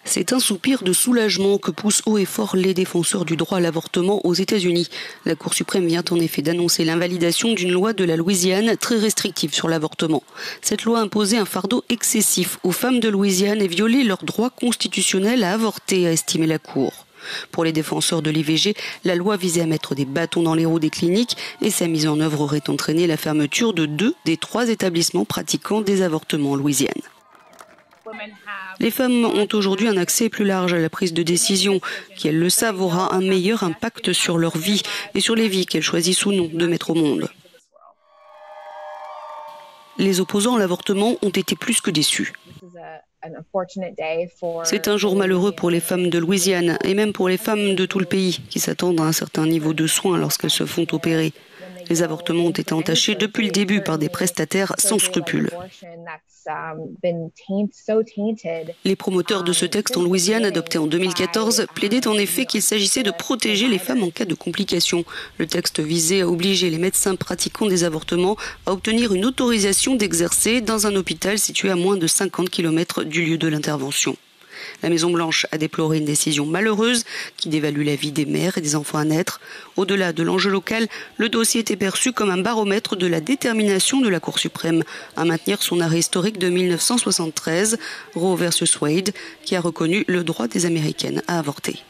C'est un soupir de soulagement que poussent haut et fort les défenseurs du droit à l'avortement aux États-Unis. La Cour suprême vient en effet d'annoncer l'invalidation d'une loi de la Louisiane très restrictive sur l'avortement. Cette loi imposait un fardeau excessif aux femmes de Louisiane et violait leur droit constitutionnel à avorter, a estimé la Cour. Pour les défenseurs de l'IVG, la loi visait à mettre des bâtons dans les roues des cliniques et sa mise en œuvre aurait entraîné la fermeture de 2 des 3 établissements pratiquant des avortements en Louisiane. Les femmes ont aujourd'hui un accès plus large à la prise de décision, qui, elles le savent, aura un meilleur impact sur leur vie et sur les vies qu'elles choisissent ou non de mettre au monde. Les opposants à l'avortement ont été plus que déçus. C'est un jour malheureux pour les femmes de Louisiane et même pour les femmes de tout le pays qui s'attendent à un certain niveau de soins lorsqu'elles se font opérer. Les avortements ont été entachés depuis le début par des prestataires sans scrupules. Les promoteurs de ce texte en Louisiane, adopté en 2014, plaidaient en effet qu'il s'agissait de protéger les femmes en cas de complications. Le texte visait à obliger les médecins pratiquant des avortements à obtenir une autorisation d'exercer dans un hôpital situé à moins de 50 km du lieu de l'intervention. La Maison-Blanche a déploré une décision malheureuse qui dévalue la vie des mères et des enfants à naître. Au-delà de l'enjeu local, le dossier était perçu comme un baromètre de la détermination de la Cour suprême à maintenir son arrêt historique de 1973, Roe versus Wade, qui a reconnu le droit des Américaines à avorter.